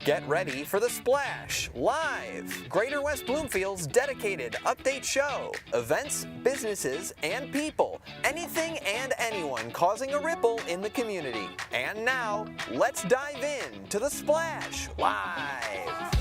Get ready for The Splash Live, Greater West Bloomfield's dedicated update show. Events, businesses, and people. Anything and anyone causing a ripple in the community. And now, let's dive in to The Splash Live.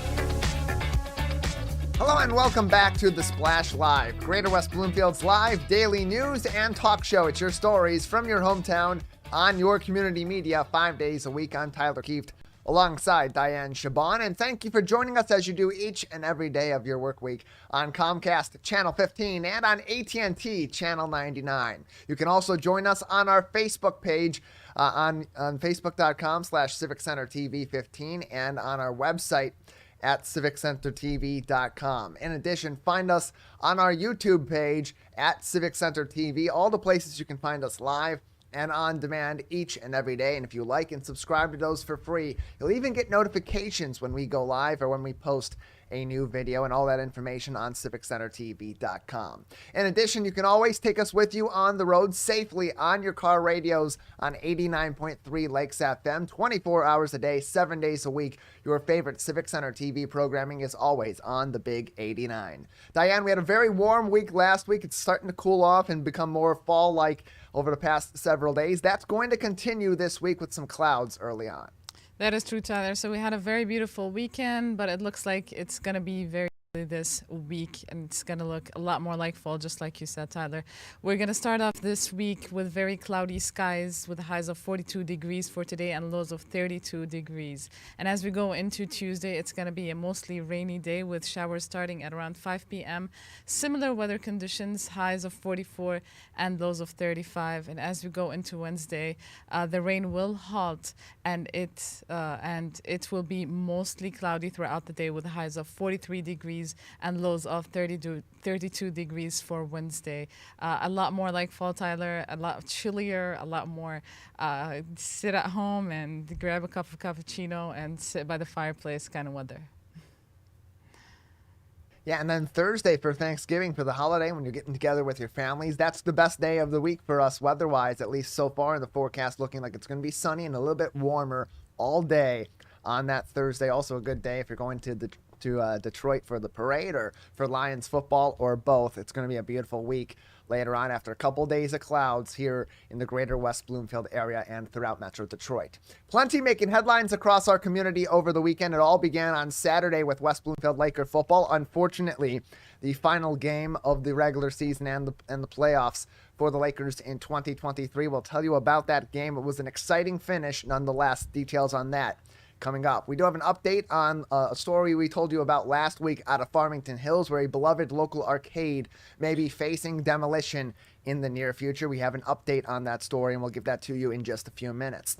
Hello and welcome back to The Splash Live, Greater West Bloomfield's live daily news and talk show. It's your stories from your hometown on your community media 5 days a week. I'm Tyler Kieft alongside Dayan Chaaban, and thank you for joining us as you do each and every day of your work week on Comcast Channel 15 and on AT&T Channel 99. You can also join us on our Facebook page on facebook.com/Civic Center TV 15 and on our website at civiccentertv.com. In addition, find us on our YouTube page at Civic Center TV, all the places you can find us live and on demand each and every day. And if you like and subscribe to those for free, you'll even get notifications when we go live or when we post a new video, and all that information on civiccentertv.com. In addition, you can always take us with you on the road safely on your car radios on 89.3 Lakes FM, 24 hours a day, 7 days a week. Your favorite Civic Center TV programming is always on the Big 89. Diane, we had a very warm week last week. It's starting to cool off and become more fall-like over the past several days. That's going to continue this week with some clouds early on. That is true, Tyler. So we had a very beautiful weekend, but it looks like it's going to be very this week, and it's going to look a lot more like fall, just like you said, Tyler. We're going to start off this week with very cloudy skies with highs of 42 degrees for today and lows of 32 degrees. And as we go into Tuesday, it's going to be a mostly rainy day with showers starting at around 5 p.m. Similar weather conditions, highs of 44 and lows of 35. And as we go into Wednesday, the rain will halt, and it will be mostly cloudy throughout the day with highs of 43 degrees and lows of 32 degrees for Wednesday. A lot more like fall, Tyler, a lot chillier, a lot more sit at home and grab a cup of cappuccino and sit by the fireplace kind of weather. Yeah, and then Thursday for Thanksgiving, for the holiday, when you're getting together with your families, that's the best day of the week for us weather-wise, at least so far in the forecast, looking like it's going to be sunny and a little bit warmer all day on that Thursday. Also a good day if you're going to Detroit for the parade or for Lions football or both. It's going to be a beautiful week later on after a couple days of clouds here in the greater West Bloomfield area and throughout Metro Detroit. Plenty making headlines across our community over the weekend. It all began on Saturday with West Bloomfield Laker football. Unfortunately, the final game of the regular season and the playoffs for the Lakers in 2023. We'll tell you about that game. It was an exciting finish nonetheless. Details on that coming up. We do have an update on a story we told you about last week out of Farmington Hills, where a beloved local arcade may be facing demolition in the near future. We have an update on that story, and we'll give that to you in just a few minutes.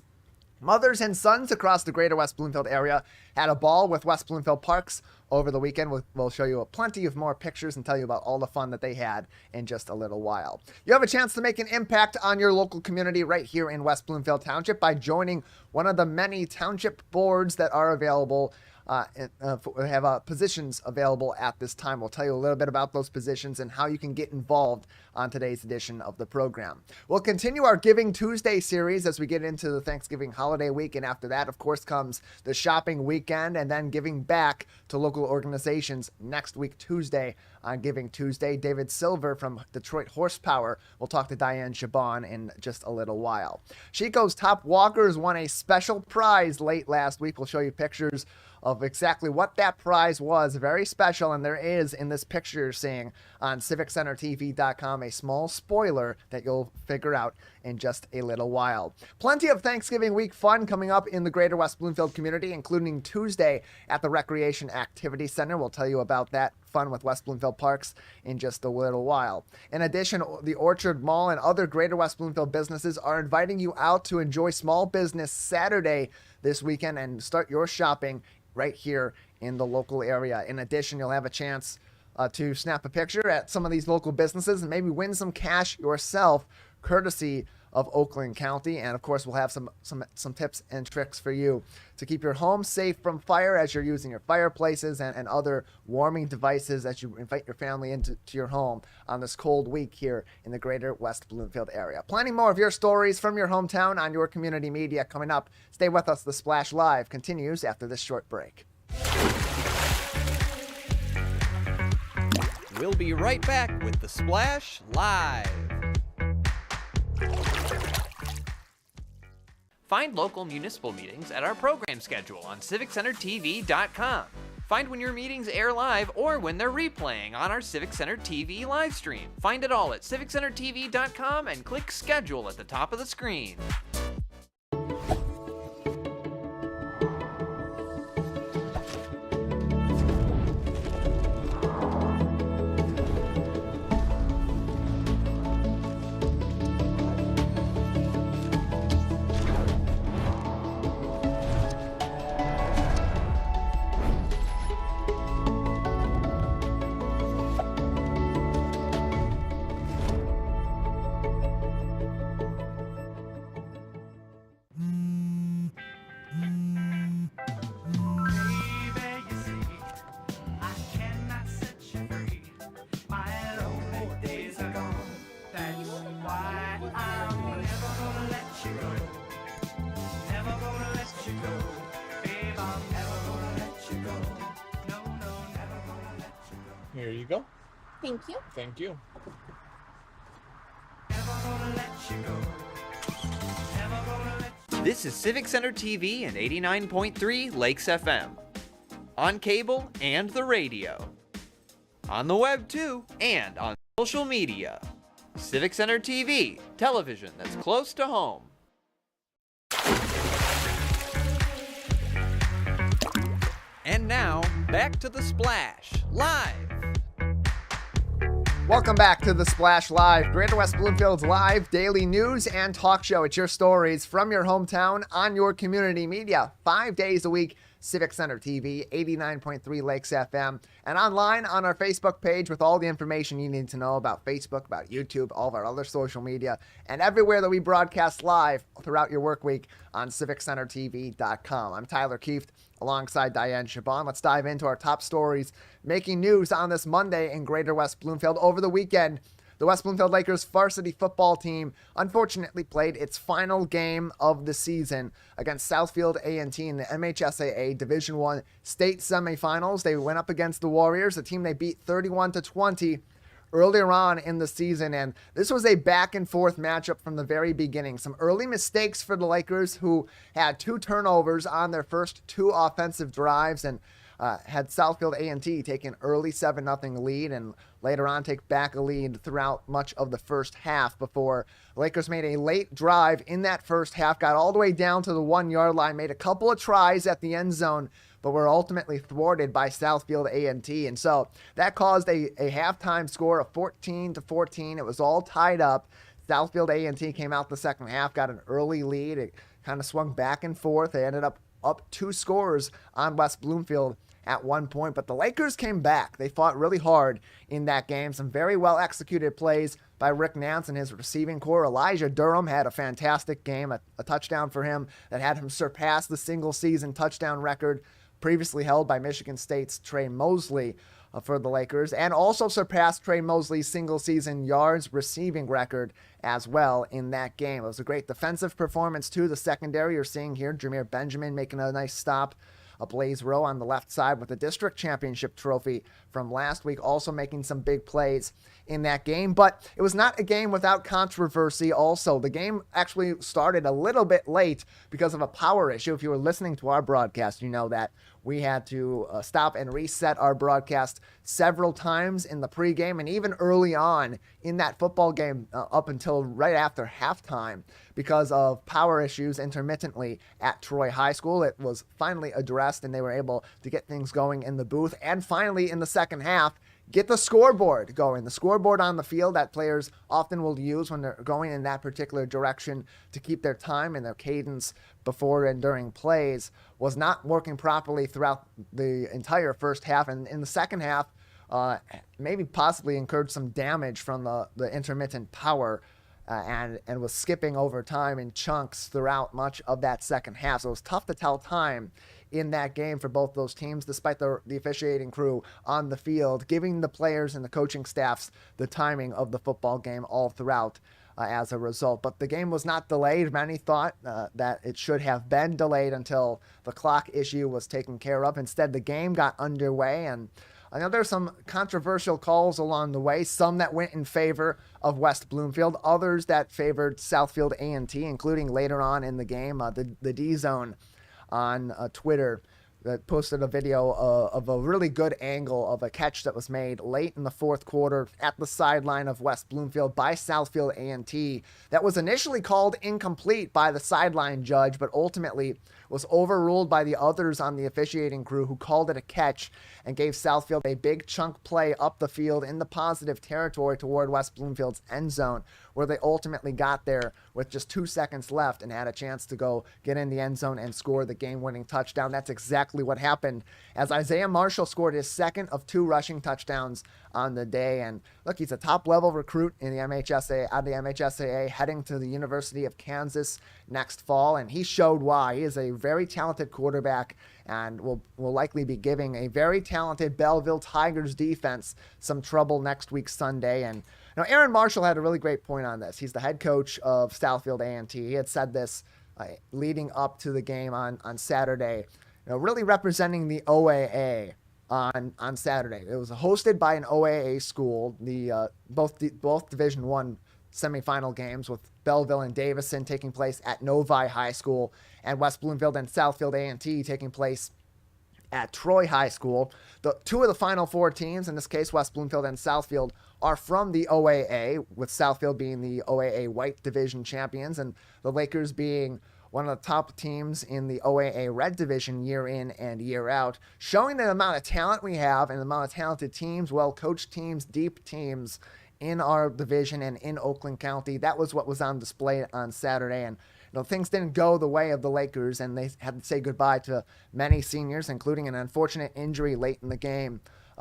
Mothers and sons across the greater West Bloomfield area had a ball with West Bloomfield Parks over the weekend. We'll show you plenty of more pictures and tell you about all the fun that they had in just a little while. You have a chance to make an impact on your local community right here in West Bloomfield Township by joining one of the many township boards that are available have positions available at this time. We'll tell you a little bit about those positions and how you can get involved on today's edition of the program. We'll continue our Giving Tuesday series as we get into the Thanksgiving holiday week, and after that, of course, comes the shopping weekend and then giving back to local organizations next week, Tuesday, on Giving Tuesday. David Silver from Detroit Horsepower will talk to Dayan Chaaban in just a little while. Chico's Top Walkers won a special prize late last week. We'll show you pictures of exactly what that prize was. Very special, and there is in this picture you're seeing on civiccentertv.com a small spoiler that you'll figure out in just a little while. Plenty of Thanksgiving week fun coming up in the greater West Bloomfield community, including Tuesday at the Recreation Activity Center. We'll tell you about that fun with West Bloomfield Parks in just a little while. In addition, the Orchard Mall and other greater West Bloomfield businesses are inviting you out to enjoy Small Business Saturday this weekend and start your shopping right here in the local area. In addition, you'll have a chance to snap a picture at some of these local businesses and maybe win some cash yourself, courtesy of Oakland County. And of course, we'll have some tips and tricks for you to keep your home safe from fire as you're using your fireplaces and other warming devices as you invite your family into your home on this cold week here in the greater West Bloomfield area. Plenty more of your stories from your hometown on your community media coming up. Stay with us. The Splash Live continues after this short break. We'll be right back with the Splash Live. Find local municipal meetings at our program schedule on CivicCenterTV.com. Find when your meetings air live or when they're replaying on our Civic Center TV live stream. Find it all at CivicCenterTV.com and click Schedule at the top of the screen. Here you go. Thank you. Thank you. This is Civic Center TV and 89.3 Lakes FM. On cable and the radio. On the web too, and on social media. Civic Center TV, television that's close to home. And now, back to the Splash, live. Welcome back to the Splash Live, Greater West Bloomfield's live daily news and talk show. It's your stories from your hometown on your community media, 5 days a week. Civic Center TV, 89.3 Lakes FM, and online on our Facebook page with all the information you need to know about Facebook, about YouTube, all of our other social media, and everywhere that we broadcast live throughout your work week on CivicCenterTV.com. I'm Tyler Kieft alongside Dayan Chaaban. Let's dive into our top stories making news on this Monday in Greater West Bloomfield. Over the weekend, the West Bloomfield Lakers varsity football team unfortunately played its final game of the season against Southfield A&T in the MHSAA Division I state semifinals. They went up against the Warriors, a team they beat 31-20 earlier on in the season, and this was a back and forth matchup from the very beginning. Some early mistakes for the Lakers, who had 2 turnovers on their first 2 offensive drives, and had Southfield A&T take an early 7-0 lead and later on take back a lead throughout much of the first half before the Lakers made a late drive in that first half, got all the way down to the 1-yard line, made a couple of tries at the end zone, but were ultimately thwarted by Southfield A&T. And so that caused a halftime score of 14-14. It was all tied up. Southfield A&T came out the second half, got an early lead. It kind of swung back and forth. They ended up 2 scores on West Bloomfield at one point, but the Lakers came back. They fought really hard in that game. Some very well executed plays by Rick Nance and his receiving core. Elijah Durham had a fantastic game, a touchdown for him that had him surpass the single season touchdown record previously held by Michigan State's Trey Mosley for the Lakers, and also surpassed Trey Mosley's single season yards receiving record as well in that game. It was a great defensive performance too. The secondary you're seeing here, Jameer Benjamin making a nice stop. Blaze Rowe on the left side with the district championship trophy from last week, also making some big plays in that game. But it was not a game without controversy also. The game actually started a little bit late because of a power issue. If you were listening to our broadcast, you know that we had to stop and reset our broadcast several times in the pregame and even early on in that football game up until right after halftime because of power issues intermittently at Troy High School. It was finally addressed and they were able to get things going in the booth. And finally, in the second half, get the scoreboard going. The scoreboard on the field that players often will use when they're going in that particular direction to keep their time and their cadence before and during plays was not working properly throughout the entire first half. And in the second half, maybe possibly incurred some damage from the intermittent power and was skipping over time in chunks throughout much of that second half. So it was tough to tell time in that game for both those teams, despite the officiating crew on the field, giving the players and the coaching staffs the timing of the football game all throughout as a result. But the game was not delayed. Many thought that it should have been delayed until the clock issue was taken care of. Instead, the game got underway, and I know there's some controversial calls along the way, some that went in favor of West Bloomfield, others that favored Southfield A&T, including later on in the game, the D-Zone on Twitter that posted a video of a really good angle of a catch that was made late in the fourth quarter at the sideline of West Bloomfield by Southfield A&T that was initially called incomplete by the sideline judge, but ultimately was overruled by the others on the officiating crew who called it a catch and gave Southfield a big chunk play up the field in the positive territory toward West Bloomfield's end zone, where they ultimately got there with just 2 seconds left and had a chance to go get in the end zone and score the game-winning touchdown. That's exactly what happened as Isaiah Marshall scored his second of 2 rushing touchdowns on the day. And look, he's a top-level recruit in the MHSAA, heading to the University of Kansas next fall, and he showed why. He is a very talented quarterback and will likely be giving a very talented Belleville Tigers defense some trouble next week Sunday. And now, Aaron Marshall had a really great point on this. He's the head coach of Southfield A&T. He had said this leading up to the game on Saturday, really representing the OAA on Saturday. It was hosted by an OAA school. Both Division I semifinal games with Belleville and Davison taking place at Novi High School, and West Bloomfield and Southfield A&T taking place at Troy High School. The two of the final 4 teams, in this case West Bloomfield and Southfield, are from the OAA, with Southfield being the OAA White Division champions and the Lakers being one of the top teams in the OAA Red Division year in and year out, showing the amount of talent we have and the amount of talented teams, well-coached teams, deep teams in our division and in Oakland County. That was what was on display on Saturday, and things didn't go the way of the Lakers, and they had to say goodbye to many seniors, including an unfortunate injury late in the game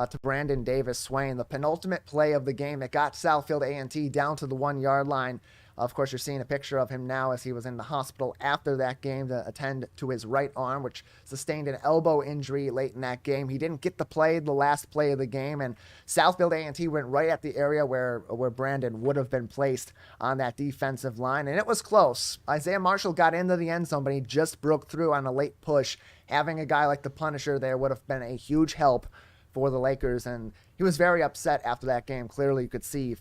to Brandon Davis Swain, the penultimate play of the game that got Southfield A&T down to the 1-yard line. Of course, you're seeing a picture of him now as he was in the hospital after that game to attend to his right arm, which sustained an elbow injury late in that game. He didn't get the last play of the game, and Southfield A&T went right at the area where Brandon would have been placed on that defensive line, and it was close. Isaiah Marshall got into the end zone, but he just broke through on a late push. Having a guy like the Punisher there would have been a huge help for the Lakers, and he was very upset after that game. Clearly, you could see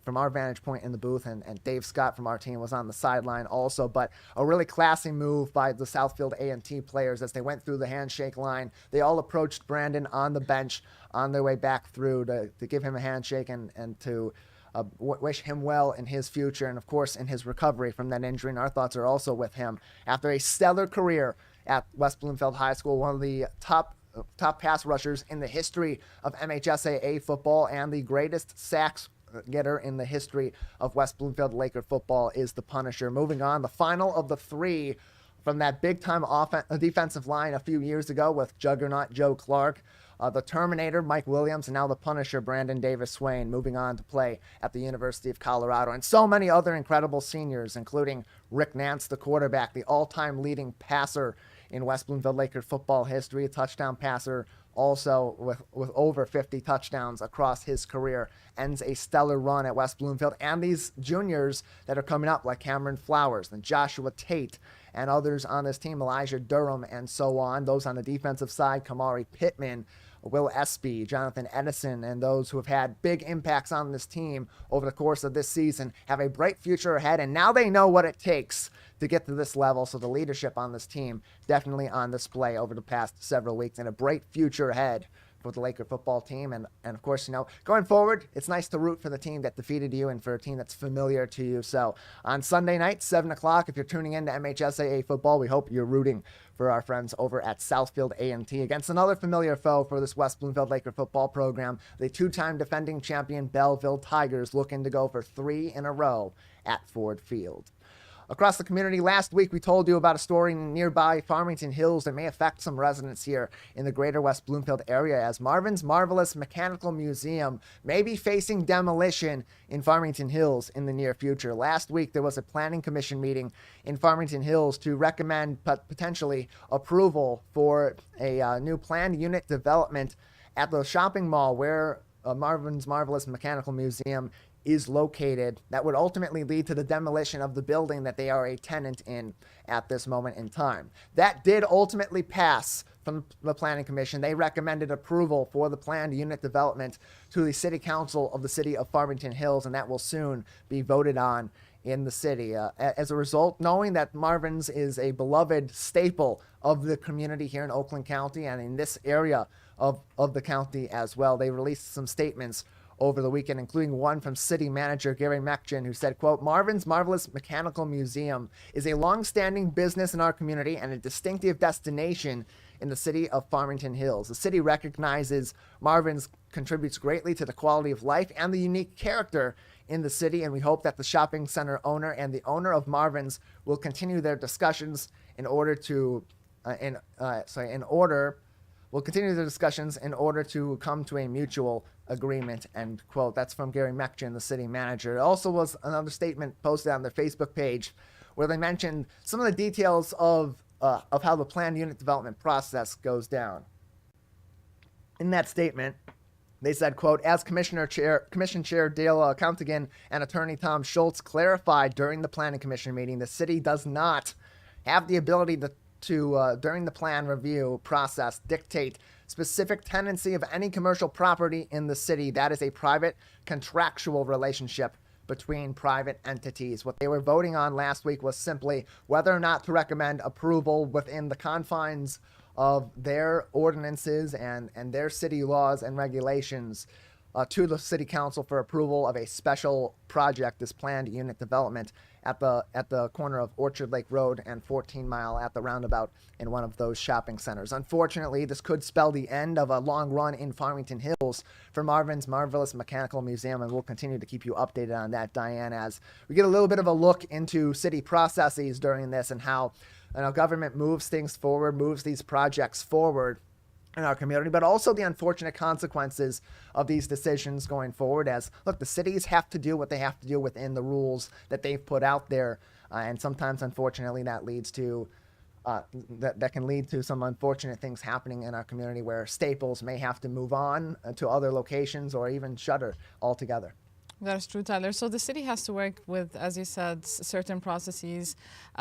from our vantage point in the booth, and Dave Scott from our team was on the sideline also, but a really classy move by the Southfield A&T players as they went through the handshake line. They all approached Brandon on the bench on their way back through to give him a handshake and to wish him well in his future and, of course, in his recovery from that injury. And our thoughts are also with him after a stellar career at West Bloomfield High School, one of the top pass rushers in the history of MHSAA football and the greatest sacks getter in the history of West Bloomfield Laker football is the Punisher. Moving on, the final of the 3 from that big-time defensive line a few years ago with Juggernaut Joe Clark, the Terminator Mike Williams, and now the Punisher Brandon Davis Swain, moving on to play at the University of Colorado. And so many other incredible seniors, including Rick Nance, the quarterback, the all-time leading passer in West Bloomfield Lakers football history, a touchdown passer also with over 50 touchdowns across his career, ends a stellar run at West Bloomfield. And these juniors that are coming up, like Cameron Flowers and Joshua Tate and others on this team, Elijah Durham and so on. Those on the defensive side, Kamari Pittman, Will Espy, Jonathan Edison, and those who have had big impacts on this team over the course of this season have a bright future ahead, and now they know what it takes to get to this level. So the leadership on this team definitely on display over the past several weeks, and a bright future ahead for the Laker football team. And of course, going forward, it's nice to root for the team that defeated you and for a team that's familiar to you. So on Sunday night, 7 o'clock, if you're tuning in to MHSAA football, we hope you're rooting for our friends over at Southfield A&T against another familiar foe for this West Bloomfield Laker football program, the 2-time defending champion Belleville Tigers, looking to go for 3 in a row at Ford Field. Across the community, last week we told you about a story nearby Farmington Hills that may affect some residents here in the greater West Bloomfield area, as Marvin's Marvelous Mechanical Museum may be facing demolition in Farmington Hills in the near future. Last week there was a planning commission meeting in Farmington Hills to recommend potentially approval for a new planned unit development at the shopping mall where Marvin's Marvelous Mechanical Museum is located. That would ultimately lead to the demolition of the building that they are a tenant in at this moment in time. That did ultimately pass from the Planning Commission. They recommended approval for the planned unit development to the City Council of the City of Farmington Hills, and that will soon be voted on in the city. As a result, knowing that Marvin's is a beloved staple of the community here in Oakland County and in this area of the county as well, they released some statements over the weekend, including one from City Manager Gary Mekchin, who said, quote, "Marvin's Marvelous Mechanical Museum is a long-standing business in our community and a distinctive destination in the city of Farmington Hills. The city recognizes Marvin's contributes greatly to the quality of life and the unique character in the city, and we hope that the shopping center owner and the owner of Marvin's will continue their discussions in order to come to a mutual agreement," end quote. That's from Gary Mekchin, the city manager. There also was another statement posted on their Facebook page where they mentioned some of the details of how the planned unit development process goes down. In that statement, they said, quote, "As Commission Chair Dale Countigan and Attorney Tom Schultz clarified during the Planning Commission meeting, the city does not have the ability to during the plan review process, dictate specific tenancy of any commercial property in the city. That is a private contractual relationship between private entities." What they were voting on last week was simply whether or not to recommend approval within the confines of their ordinances and their city laws and regulations to the City Council for approval of a special project, this planned unit development at the corner of Orchard Lake Road and 14 Mile at the roundabout in one of those shopping centers. Unfortunately, this could spell the end of a long run in Farmington Hills for Marvin's Marvelous Mechanical Museum, and we'll continue to keep you updated on that, Diane, as we get a little bit of a look into city processes during this and how government moves things forward, moves these projects forward in our community, but also the unfortunate consequences of these decisions going forward. As look, the cities have to do what they have to do within the rules that they've put out there, and sometimes, unfortunately, that leads to that can lead to some unfortunate things happening in our community, where staples may have to move on to other locations or even shutter altogether. That's true, Tyler. So the city has to work with, as you said, certain processes.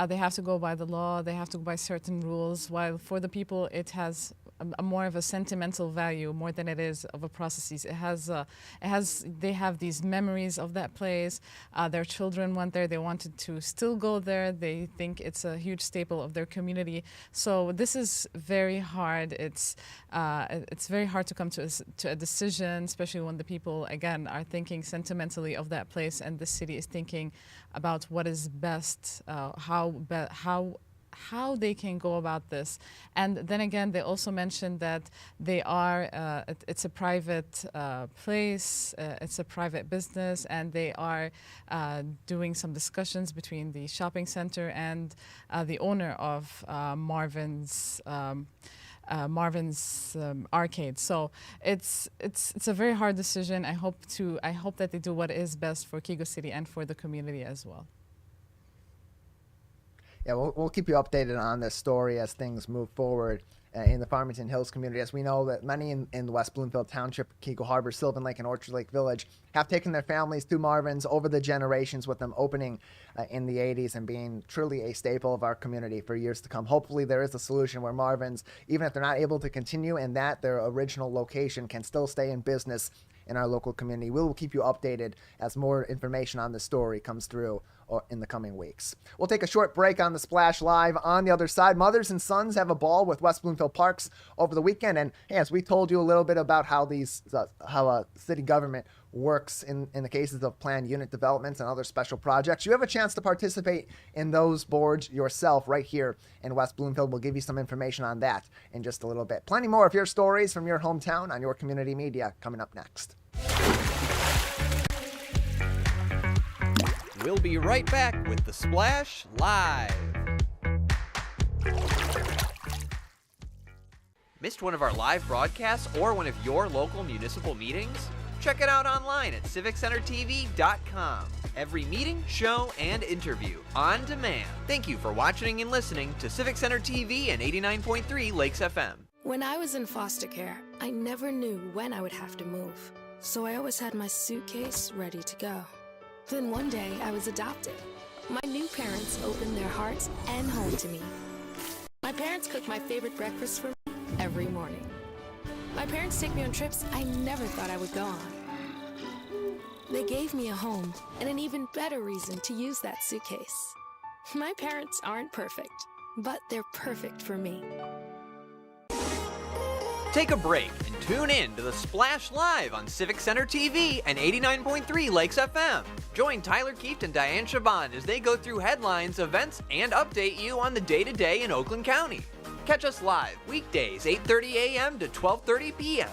They have to go by the law. They have to go by certain rules. While for the people, it has a more of a sentimental value more than it is of a processes. They have these memories of that place. Their children went there. They wanted to still go there. They think it's a huge staple of their community. So this is very hard. It's very hard to come to a decision, especially when the people, again, are thinking sentimentally of that place, and the city is thinking about what is best, how they can go about this. And then again, they also mentioned that they are it's a private place, it's a private business, and they are doing some discussions between the shopping center and the owner of Marvin's arcade. So it's a very hard decision. I hope that they do what is best for Kego City and for the community as well. Yeah, we'll keep you updated on this story as things move forward in the Farmington Hills community. As we know that many in the West Bloomfield Township, Kego Harbor, Sylvan Lake, and Orchard Lake Village have taken their families to Marvin's over the generations, with them opening in the 80s and being truly a staple of our community for years to come. Hopefully there is a solution where Marvin's, even if they're not able to continue in their original location, can still stay in business in our local community. We will keep you updated as more information on this story comes through in the coming weeks. We'll take a short break on the Splash Live. On the other side, mothers and sons have a ball with West Bloomfield Parks over the weekend. And hey, as we told you a little bit about how city government works in the cases of planned unit developments and other special projects, you have a chance to participate in those boards yourself right here in West Bloomfield. We'll give you some information on that in just a little bit. Plenty more of your stories from your hometown on your community media coming up next. We'll be right back with The Splash Live. Missed one of our live broadcasts or one of your local municipal meetings? Check it out online at civiccentertv.com. Every meeting, show, and interview on demand. Thank you for watching and listening to Civic Center TV and 89.3 Lakes FM. When I was in foster care, I never knew when I would have to move. So I always had my suitcase ready to go. Then one day, I was adopted. My new parents opened their hearts and home to me. My parents cook my favorite breakfast for me every morning. My parents take me on trips I never thought I would go on. They gave me a home and an even better reason to use that suitcase. My parents aren't perfect, but they're perfect for me. Take a break and tune in to The Splash Live on Civic Center TV and 89.3 Lakes FM. Join Tyler Kieft and Dayan Chaaban as they go through headlines, events, and update you on the day-to-day in Oakland County. Catch us live weekdays 8:30 a.m. to 12:30 p.m.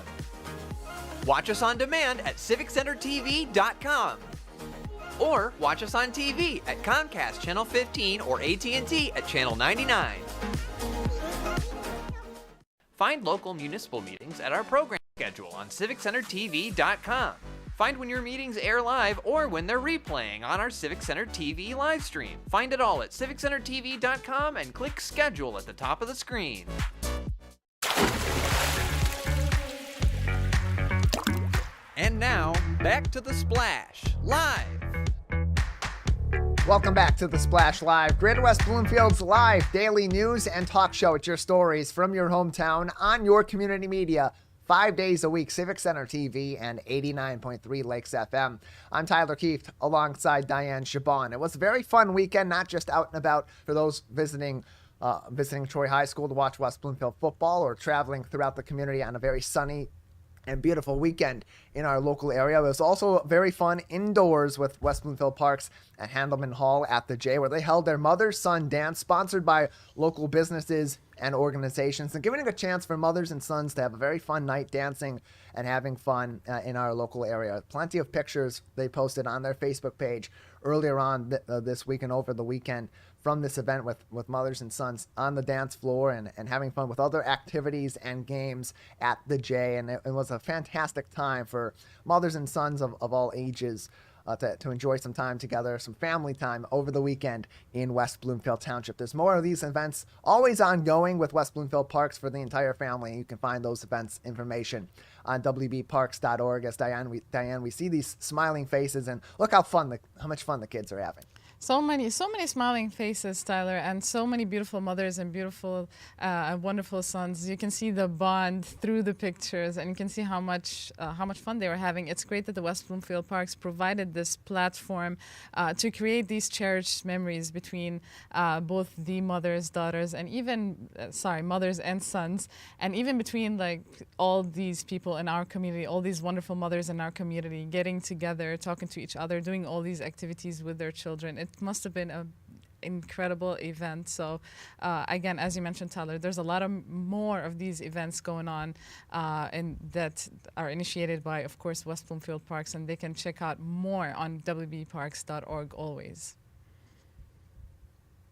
Watch us on demand at civiccentertv.com. Or watch us on TV at Comcast Channel 15 or AT&T at Channel 99. Find local municipal meetings at our program schedule on civiccentertv.com. Find when your meetings air live or when they're replaying on our Civic Center TV live stream. Find it all at civiccentertv.com and click schedule at the top of the screen. And now, back to The Splash Live. Welcome back to The Splash Live, Greater West Bloomfield's live daily news and talk show. It's your stories from your hometown on your community media, 5 days a week, Civic Center TV and 89.3 Lakes FM. I'm Tyler Kieft alongside Dayan Chaaban. It was a very fun weekend, not just out and about for those visiting Troy High School to watch West Bloomfield football or traveling throughout the community on a very sunny and beautiful weekend in our local area. It was also very fun indoors with West Bloomfield Parks at Handelman Hall at the J, where they held their mother-son dance sponsored by local businesses and organizations, and giving a chance for mothers and sons to have a very fun night dancing and having fun in our local area. Plenty of pictures they posted on their Facebook page earlier on this week and over the weekend from this event with mothers and sons on the dance floor and having fun with other activities and games at the J. And it was a fantastic time for mothers and sons of all ages to enjoy some time together, some family time over the weekend in West Bloomfield Township. There's more of these events always ongoing with West Bloomfield Parks for the entire family. You can find those events information on wbparks.org. As Dayan, we see these smiling faces, and look how much fun the kids are having. So many smiling faces, Tyler, and so many beautiful mothers and beautiful, wonderful sons. You can see the bond through the pictures, and you can see how much fun they were having. It's great that the West Bloomfield Parks provided this platform to create these cherished memories between both the mothers, daughters, and even mothers and sons, and even between like all these people in our community, all these wonderful mothers in our community, getting together, talking to each other, doing all these activities with their children. It must have been an incredible event. So again, as you mentioned, Tyler, there's a lot of more of these events going on and that are initiated by, of course, West Bloomfield Parks, and they can check out more on wbparks.org always.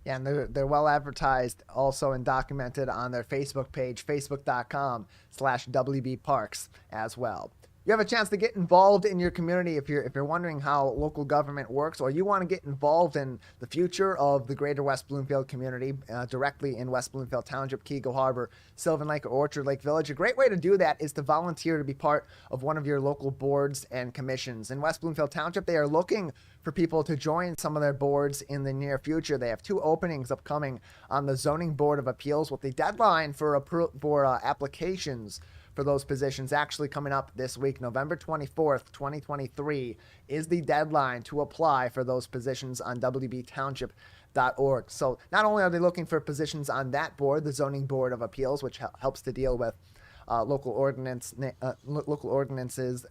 Yeah, and they're well advertised also and documented on their Facebook page, facebook.com/WBParks as well. You have a chance to get involved in your community if you're wondering how local government works, or you want to get involved in the future of the Greater West Bloomfield community directly in West Bloomfield Township, Keego Harbor, Sylvan Lake, or Orchard Lake Village. A great way to do that is to volunteer to be part of one of your local boards and commissions. In West Bloomfield Township, they are looking for people to join some of their boards in the near future. They have 2 openings upcoming on the Zoning Board of Appeals, with the deadline for applications for those positions actually coming up this week. November 24th, 2023 is the deadline to apply for those positions on wbtownship.org. So not only are they looking for positions on that board, the Zoning Board of Appeals, which helps to deal with local ordinances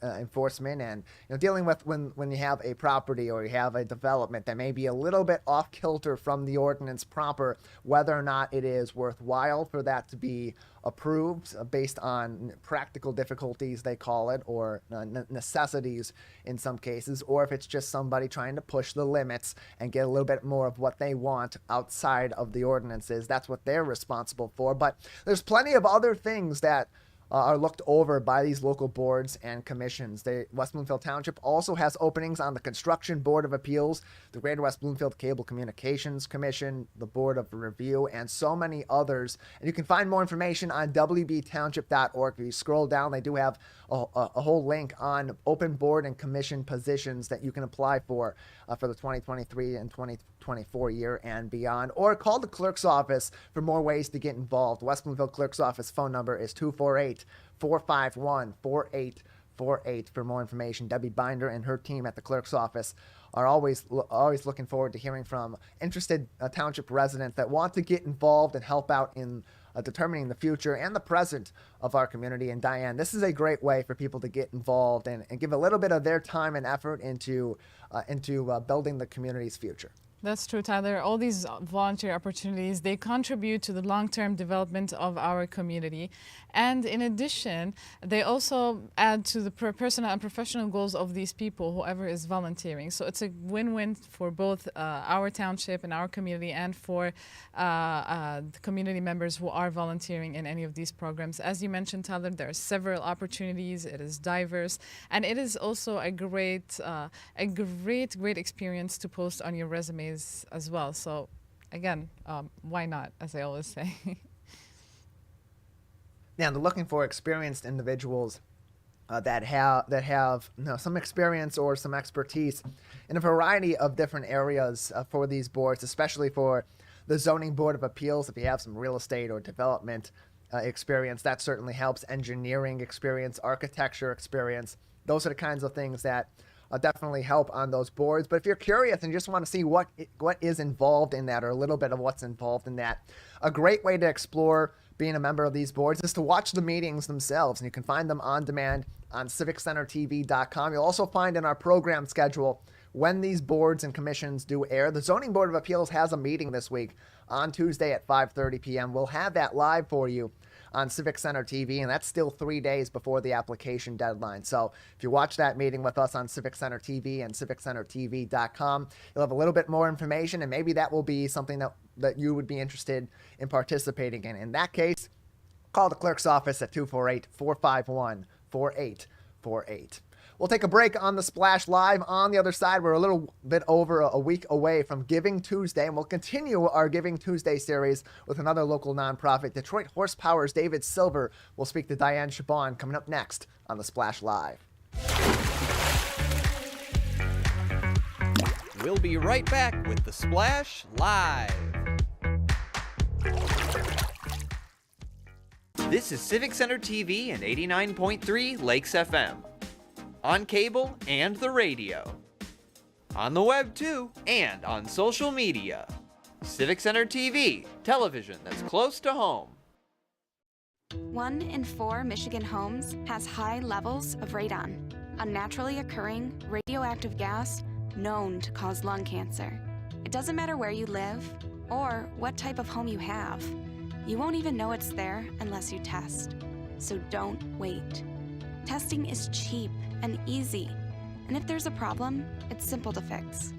enforcement, and dealing with when you have a property or you have a development that may be a little bit off kilter from the ordinance proper, whether or not it is worthwhile for that to be approved based on practical difficulties, they call it, or necessities in some cases, or if it's just somebody trying to push the limits and get a little bit more of what they want outside of the ordinances. That's what they're responsible for. But there's plenty of other things that are looked over by these local boards and commissions. West Bloomfield Township also has openings on the Construction Board of Appeals, the Greater West Bloomfield Cable Communications Commission, the Board of Review, and so many others. And you can find more information on wbtownship.org. If you scroll down, they do have a whole link on open board and commission positions that you can apply for the 2023 and 2024 year and beyond. Or call the clerk's office for more ways to get involved. West Bloomfield Clerk's Office phone number is 248-451-4848 for more information. Debbie Binder and her team at the clerk's office are always looking forward to hearing from interested township residents that want to get involved and help out in determining the future and the present of our community. And Dayan, this is a great way for people to get involved and give a little bit of their time and effort into building the community's future. That's true, Tyler. All these volunteer opportunities, they contribute to the long-term development of our community. And in addition, they also add to the personal and professional goals of these people, whoever is volunteering. So it's a win-win for both our township and our community and for the community members who are volunteering in any of these programs. As you mentioned, Tyler, there are several opportunities. It is diverse. And it is also a great experience to post on your resume as well. So again, why not, as I always say. Yeah, they're looking for experienced individuals that have some experience or some expertise in a variety of different areas for these boards, especially for the Zoning Board of Appeals. If you have some real estate or development experience, that certainly helps. Engineering experience, architecture experience, those are the kinds of things that definitely help on those boards. But if you're curious and just want to see what is involved in that, or a little bit of what's involved in that, a great way to explore being a member of these boards is to watch the meetings themselves. And you can find them on demand on civiccentertv.com. You'll also find in our program schedule when these boards and commissions do air. The Zoning Board of Appeals has a meeting this week on Tuesday at 5:30 p.m. We'll have that live for you on Civic Center TV, and that's still 3 days before the application deadline. So if you watch that meeting with us on Civic Center TV and civiccentertv.com, you'll have a little bit more information, and maybe that will be something that you would be interested in participating in. In that case, call the clerk's office at 248-451-4848. We'll take a break on the Splash Live. On the other side, we're a little bit over a week away from Giving Tuesday, and we'll continue our Giving Tuesday series with another local nonprofit. Detroit Horsepower's David Silver will speak to Dayan Chaaban coming up next on the Splash Live. We'll be right back with the Splash Live. This is Civic Center TV and 89.3 Lakes FM. On cable and the radio. On the web too, and on social media. Civic Center TV, television that's close to home. 1 in 4 Michigan homes has high levels of radon, a naturally occurring radioactive gas known to cause lung cancer. It doesn't matter where you live or what type of home you have. You won't even know it's there unless you test. So don't wait. Testing is cheap and easy, and if there's a problem, it's simple to fix.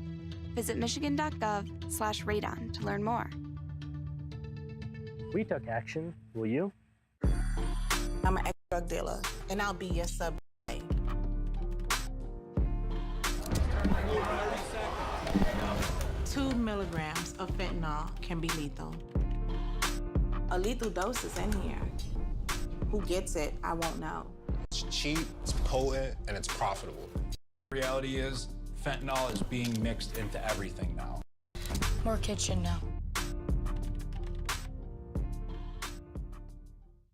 Visit michigan.gov/radon to learn more. We took action. Will you? I'm an ex-drug dealer, and I'll be your sub. 2 milligrams of fentanyl can be lethal. A lethal dose is in here. Who gets it, I won't know. It's cheap, it's potent, and it's profitable. The reality is, fentanyl is being mixed into everything now. More kitchen now.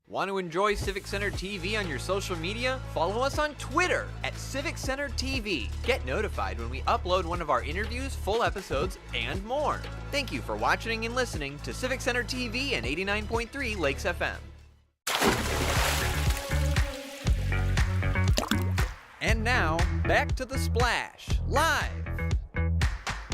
Want to enjoy Civic Center TV on your social media? Follow us on Twitter at Civic Center TV. Get notified when we upload one of our interviews, full episodes, and more. Thank you for watching and listening to Civic Center TV and 89.3 Lakes FM. And now, back to the Splash, live.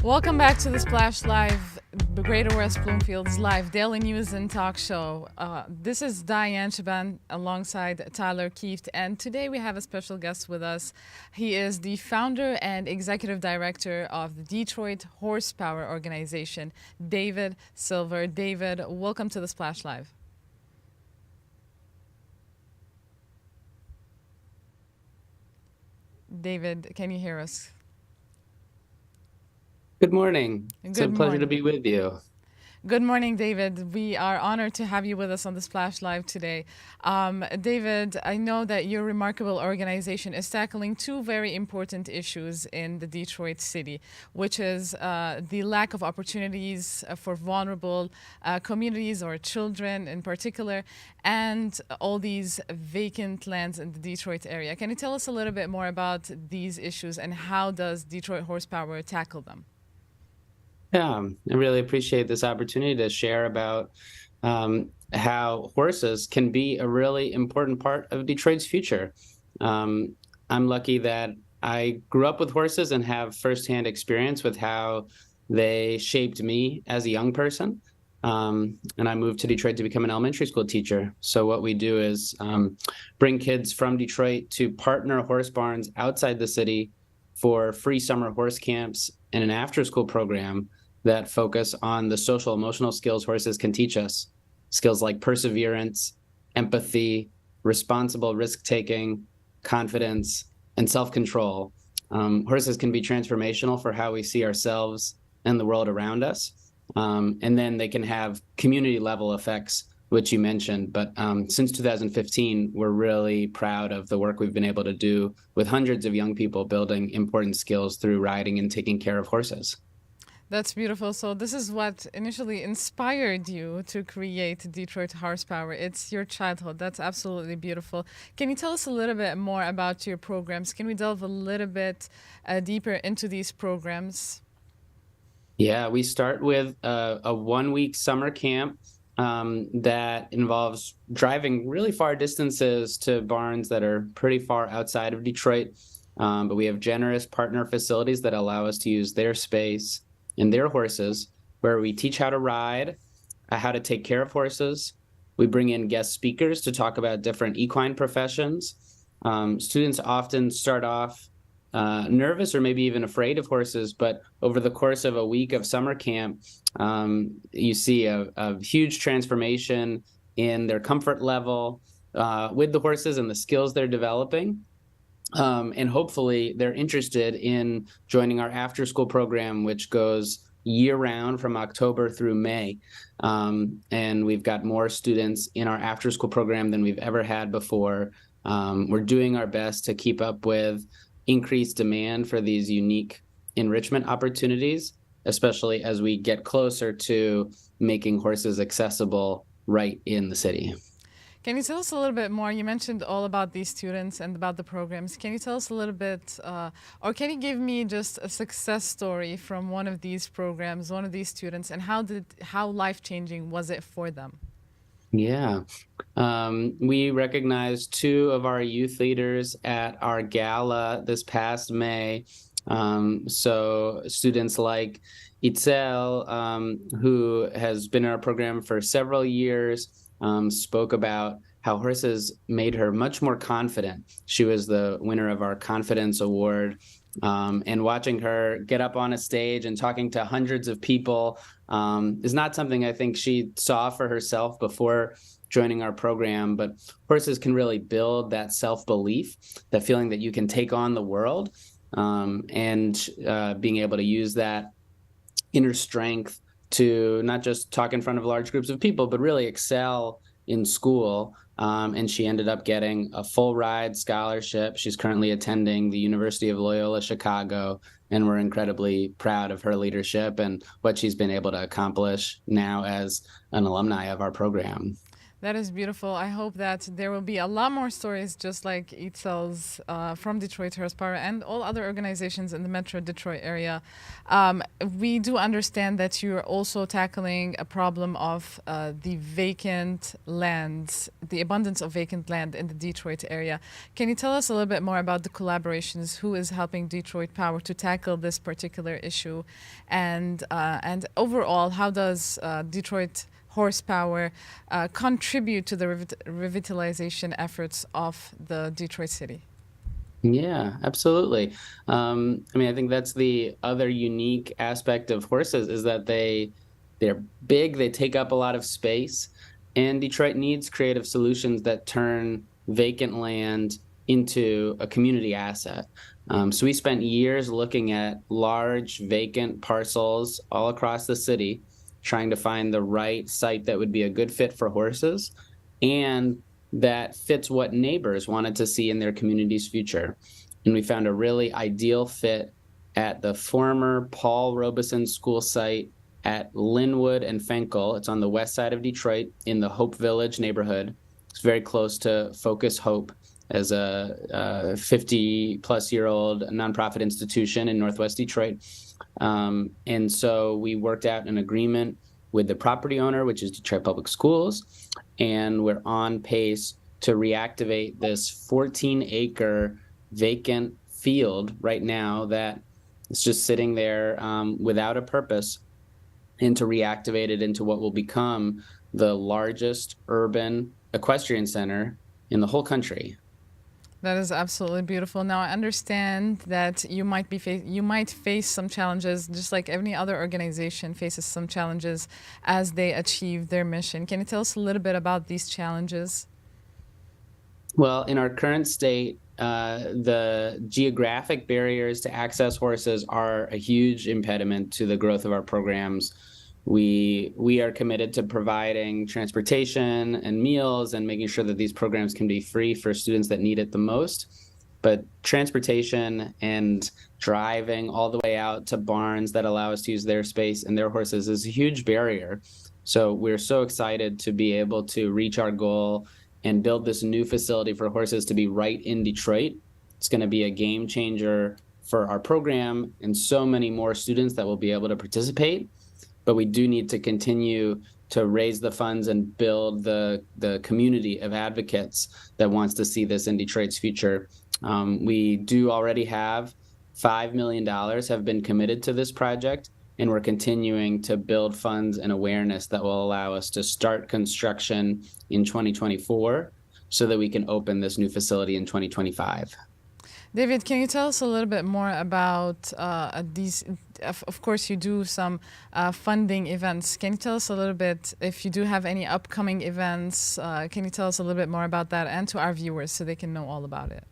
Welcome back to the Splash Live, Greater West Bloomfield's live daily news and talk show. This is Dayan Chaaban alongside Tyler Kieft, and today we have a special guest with us. He is the founder and executive director of the Detroit Horsepower Organization, David Silver. David, welcome to the Splash Live. David, can you hear us? Good morning. It's a pleasure to be with you. Good morning, David. We are honored to have you with us on the Splash Live today. David, I know that your remarkable organization is tackling two very important issues in the Detroit city, which is the lack of opportunities for vulnerable communities or children in particular, and all these vacant lands in the Detroit area. Can you tell us a little bit more about these issues and how does Detroit Horsepower tackle them? Yeah, I really appreciate this opportunity to share about how horses can be a really important part of Detroit's future. I'm lucky that I grew up with horses and have firsthand experience with how they shaped me as a young person. And I moved to Detroit to become an elementary school teacher. So what we do is bring kids from Detroit to partner horse barns outside the city for free summer horse camps and an after-school program that focus on the social emotional skills horses can teach us. Skills like perseverance, empathy, responsible risk-taking, confidence, and self-control. Horses can be transformational for how we see ourselves and the world around us. And then they can have community level effects, which you mentioned. But since 2015, we're really proud of the work we've been able to do with hundreds of young people building important skills through riding and taking care of horses. That's beautiful. So this is what initially inspired you to create Detroit Horsepower. It's your childhood. That's absolutely beautiful. Can you tell us a little bit more about your programs? Can we delve a little bit deeper into these programs? Yeah, we start with a one-week summer camp that involves driving really far distances to barns that are pretty far outside of Detroit. But we have generous partner facilities that allow us to use their space and their horses, where we teach how to ride, how to take care of horses. We bring in guest speakers to talk about different equine professions. Students often start off nervous or maybe even afraid of horses, but over the course of a week of summer camp, you see a huge transformation in their comfort level with the horses and the skills they're developing. And hopefully they're interested in joining our after-school program, which goes year-round from October through May. And we've got more students in our after-school program than we've ever had before. We're doing our best to keep up with increased demand for these unique enrichment opportunities, especially as we get closer to making horses accessible right in the city. Can you tell us a little bit more? You mentioned all about these students and about the programs. Can you tell us a little bit, or can you give me just a success story from one of these programs, one of these students, and how life-changing was it for them? Yeah, we recognized two of our youth leaders at our gala this past May. So students like Itzel, who has been in our program for several years, spoke about how horses made her much more confident. She was the winner of our Confidence Award. And watching her get up on a stage and talking to hundreds of people is not something I think she saw for herself before joining our program. But horses can really build that self-belief, that feeling that you can take on the world, and being able to use that inner strength to not just talk in front of large groups of people, but really excel in school. And she ended up getting a full ride scholarship. She's currently attending the University of Loyola Chicago, and we're incredibly proud of her leadership and what she's been able to accomplish now as an alumni of our program. That is beautiful. I hope that there will be a lot more stories just like Eat Cells from Detroit Horsepower and all other organizations in the Metro Detroit area. We do understand that you're also tackling a problem of the vacant lands, the abundance of vacant land in the Detroit area. Can you tell us a little bit more about the collaborations? Who is helping Detroit Power to tackle this particular issue? And overall, how does Detroit Horsepower contribute to the revitalization efforts of the Detroit city? Yeah, absolutely. I think that's the other unique aspect of horses is that they're big, they take up a lot of space, and Detroit needs creative solutions that turn vacant land into a community asset. So we spent years looking at large vacant parcels all across the city, trying to find the right site that would be a good fit for horses and that fits what neighbors wanted to see in their community's future. And we found a really ideal fit at the former Paul Robeson School site at Linwood and Fenkel. It's on the west side of Detroit in the Hope Village neighborhood. It's very close to Focus Hope as a 50-plus-year-old nonprofit institution in Northwest Detroit. And so we worked out an agreement with the property owner, which is Detroit Public Schools, and we're on pace to reactivate this 14-acre vacant field right now that is just sitting there without a purpose, and to reactivate it into what will become the largest urban equestrian center in the whole country. That is absolutely beautiful. Now, I understand that you might face some challenges, just like any other organization faces some challenges as they achieve their mission. Can you tell us a little bit about these challenges? Well, in our current state, the geographic barriers to access horses are a huge impediment to the growth of our programs. We are committed to providing transportation and meals and making sure that these programs can be free for students that need it the most. But transportation and driving all the way out to barns that allow us to use their space and their horses is a huge barrier. So we're so excited to be able to reach our goal and build this new facility for horses to be right in Detroit. It's going to be a game changer for our program and so many more students that will be able to participate. But we do need to continue to raise the funds and build the community of advocates that wants to see this in Detroit's future. We do already have $5 million have been committed to this project, and we're continuing to build funds and awareness that will allow us to start construction in 2024 so that we can open this new facility in 2025. David, can you tell us a little bit more about these? Of course, you do some funding events. Can you tell us a little bit, if you do have any upcoming events, can you tell us a little bit more about that and to our viewers so they can know all about it?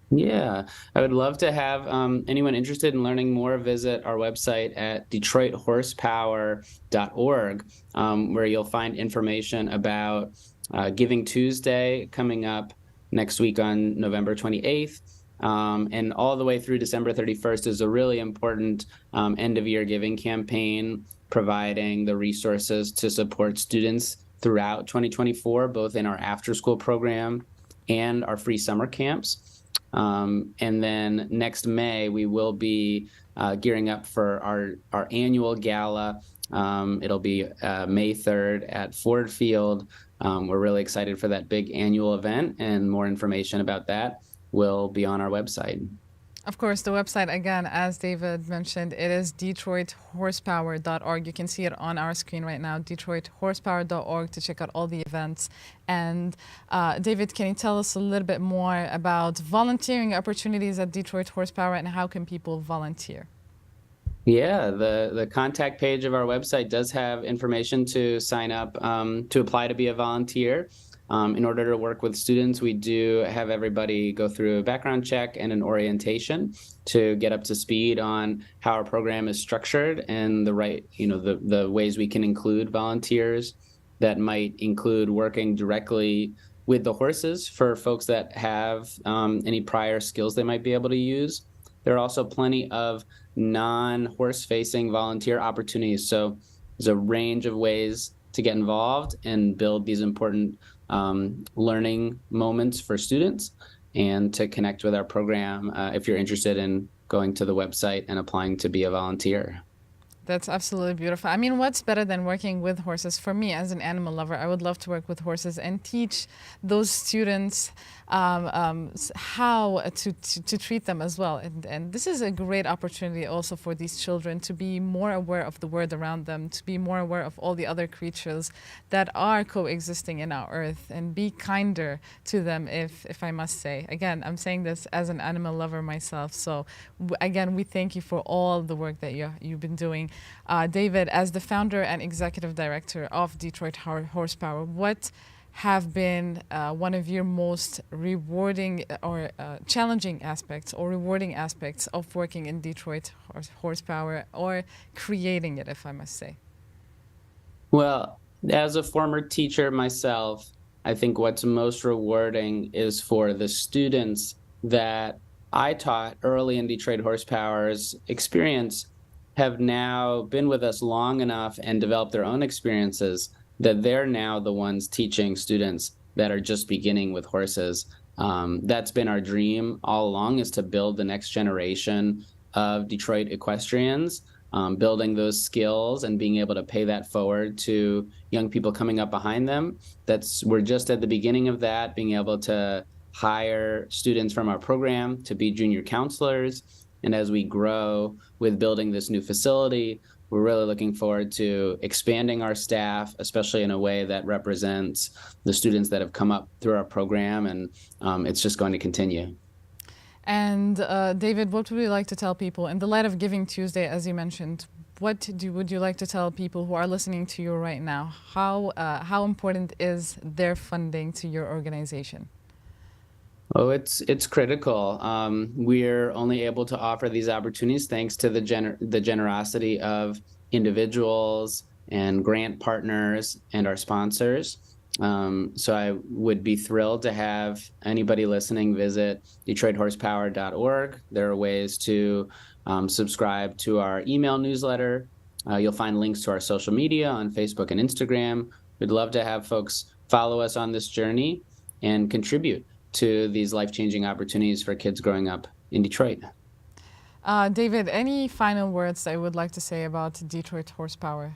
Yeah, I would love to have anyone interested in learning more visit our website at DetroitHorsepower.org, where you'll find information about Giving Tuesday coming up next week on November 28th. And all the way through December 31st is a really important end-of-year giving campaign, providing the resources to support students throughout 2024, both in our after-school program and our free summer camps. And then next May, we will be gearing up for our annual gala. It'll be May 3rd at Ford Field. We're really excited for that big annual event, and more information about that will be on our website. Of course, the website, again, as David mentioned, it is DetroitHorsepower.org. You can see it on our screen right now, DetroitHorsepower.org, to check out all the events. And David, can you tell us a little bit more about volunteering opportunities at Detroit Horsepower and how can people volunteer? Yeah, the contact page of our website does have information to sign up to apply to be a volunteer. In order to work with students, we do have everybody go through a background check and an orientation to get up to speed on how our program is structured and the ways we can include volunteers. That might include working directly with the horses for folks that have any prior skills they might be able to use. There are also plenty of non-horse facing volunteer opportunities. So there's a range of ways to get involved and build these important learning moments for students, and to connect with our program if you're interested in going to the website and applying to be a volunteer. That's absolutely beautiful. I mean, what's better than working with horses? For me, as an animal lover, I would love to work with horses and teach those students how to treat them as well. And this is a great opportunity also for these children to be more aware of the world around them, to be more aware of all the other creatures that are coexisting in our earth, and be kinder to them, if I must say. Again, I'm saying this as an animal lover myself. So again, we thank you for all the work that you've been doing. David, as the founder and executive director of Detroit Horsepower, what have been one of your most rewarding or challenging aspects or rewarding aspects of working in Detroit Horsepower, or creating it, if I must say? Well, as a former teacher myself, I think what's most rewarding is for the students that I taught early in Detroit Horsepower's experience have now been with us long enough and developed their own experiences that they're now the ones teaching students that are just beginning with horses. That's been our dream all along, is to build the next generation of Detroit equestrians, building those skills and being able to pay that forward to young people coming up behind them. We're just at the beginning of that, being able to hire students from our program to be junior counselors. And as we grow with building this new facility, we're really looking forward to expanding our staff, especially in a way that represents the students that have come up through our program, and it's just going to continue. And David, what would you like to tell people in the light of Giving Tuesday, as you mentioned? Would you like to tell people who are listening to you right now? How important is their funding to your organization? Oh, it's critical. We're only able to offer these opportunities thanks to the generosity of individuals and grant partners and our sponsors. So I would be thrilled to have anybody listening visit DetroitHorsepower.org. There are ways to subscribe to our email newsletter. You'll find links to our social media on Facebook and Instagram. We'd love to have folks follow us on this journey and contribute to these life-changing opportunities for kids growing up in Detroit. David, any final words that you would like to say about Detroit Horsepower?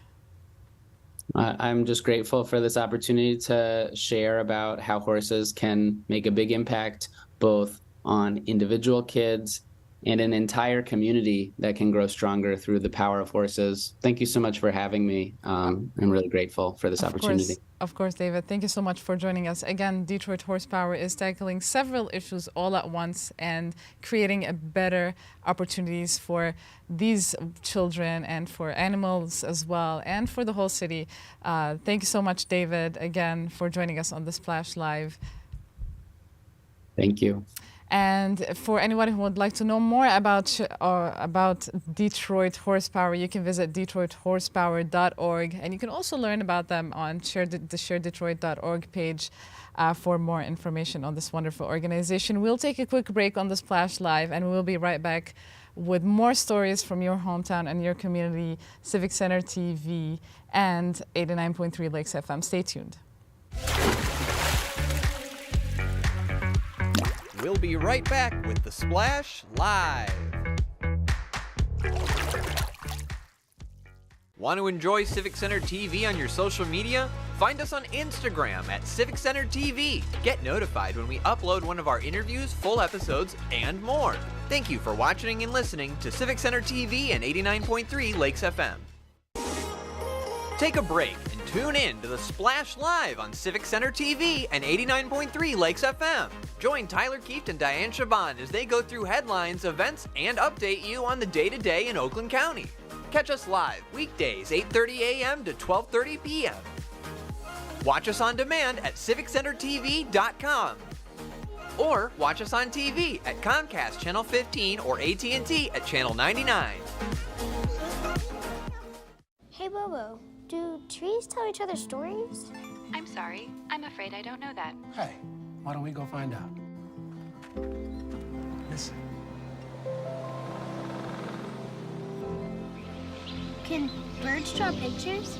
I'm just grateful for this opportunity to share about how horses can make a big impact both on individual kids and an entire community that can grow stronger through the power of horses. Thank you so much for having me. I'm really grateful for this opportunity. Of course, David. Thank you so much for joining us. Again, Detroit Horsepower is tackling several issues all at once and creating a better opportunities for these children and for animals as well, and for the whole city. Thank you so much, David, again, for joining us on the Splash Live. Thank you. And for anyone who would like to know more about Detroit Horsepower, you can visit DetroitHorsepower.org, and you can also learn about them on the ShareDetroit.org page for more information on this wonderful organization. We'll take a quick break on the Splash Live, and we'll be right back with more stories from your hometown and your community, Civic Center TV and 89.3 Lakes FM. Stay tuned. We'll be right back with the Splash Live. Want to enjoy Civic Center TV on your social media? Find us on Instagram at Civic Center TV. Get notified when we upload one of our interviews, full episodes, and more. Thank you for watching and listening to Civic Center TV and 89.3 Lakes FM. Take a break and tune in to the Splash Live on Civic Center TV and 89.3 Lakes FM. Join Tyler Kieft and Dayan Chaaban as they go through headlines, events, and update you on the day-to-day in Oakland County. Catch us live weekdays 8:30 a.m. to 12:30 p.m. Watch us on demand at CivicCenterTV.com. Or watch us on TV at Comcast Channel 15 or AT&T at Channel 99. Hey Bobo, do trees tell each other stories? I'm sorry. I'm afraid I don't know that. Hey, why don't we go find out? Listen. Can birds draw pictures?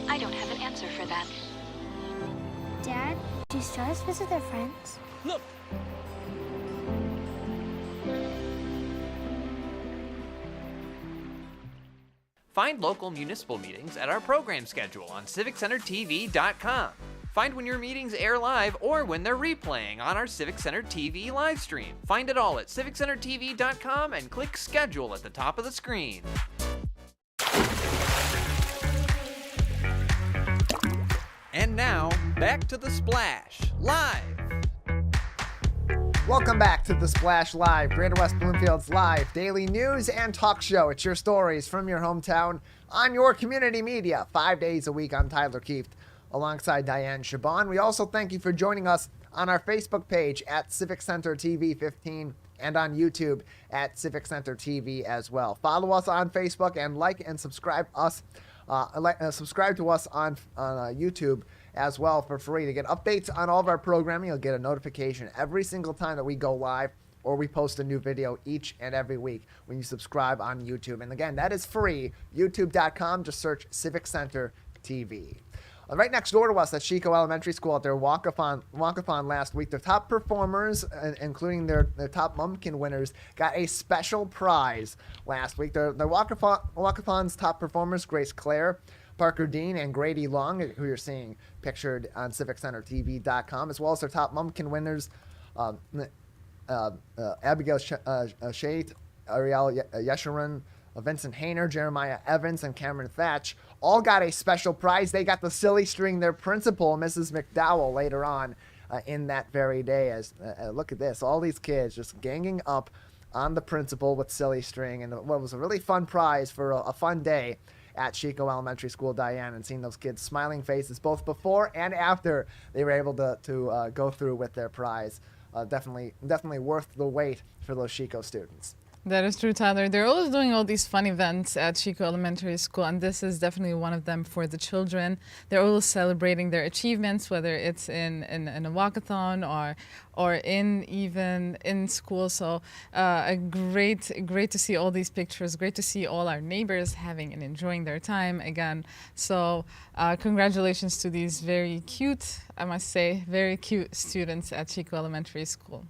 I don't have an answer for that. Dad, do stars visit their friends? Look! Find local municipal meetings at our program schedule on CivicCenterTV.com. Find when your meetings air live or when they're replaying on our Civic Center TV live stream. Find it all at CivicCenterTV.com and click Schedule at the top of the screen. And now, back to The Splash, live. Welcome back to The Splash Live, Greater West Bloomfield's live daily news and talk show. It's your stories from your hometown on your community media. 5 days a week, I'm Tyler Kieft alongside Dayan Chaaban. We also thank you for joining us on our Facebook page at Civic Center TV 15 and on YouTube at Civic Center TV as well. Follow us on Facebook and like and subscribe subscribe to us on YouTube as well for free to get updates on all of our programming. You'll get a notification every single time that we go live or we post a new video each and every week when you subscribe on YouTube. And again, that is free. YouTube.com. Just search Civic Center TV. Right next door to us at Chico Elementary School at their walk-a-thon last week, the top performers, including their top Mumpkin winners, got a special prize last week. The walk-a-thon's top performers, Grace Clare, Parker Dean, and Grady Long, who you're seeing pictured on CivicCenterTV.com, as well as their top Mumpkin winners, Abigail Shate, Ariel Yesharan, Vincent Hayner, Jeremiah Evans, and Cameron Thatch all got a special prize. They got the silly string their principal, Mrs. McDowell, later on in that very day. As look at this, all these kids just ganging up on the principal with silly string, and what was a really fun prize for a fun day at Chico Elementary School, Dayan, and seeing those kids' smiling faces both before and after they were able to go through with their prize. Definitely worth the wait for those Chico students. That is true, Tyler. They're always doing all these fun events at Chico Elementary School, and this is definitely one of them for the children. They're always celebrating their achievements, whether it's in a walkathon or even in school. So great to see all these pictures. Great to see all our neighbors having and enjoying their time again. So congratulations to these very cute, I must say, very cute students at Chico Elementary School.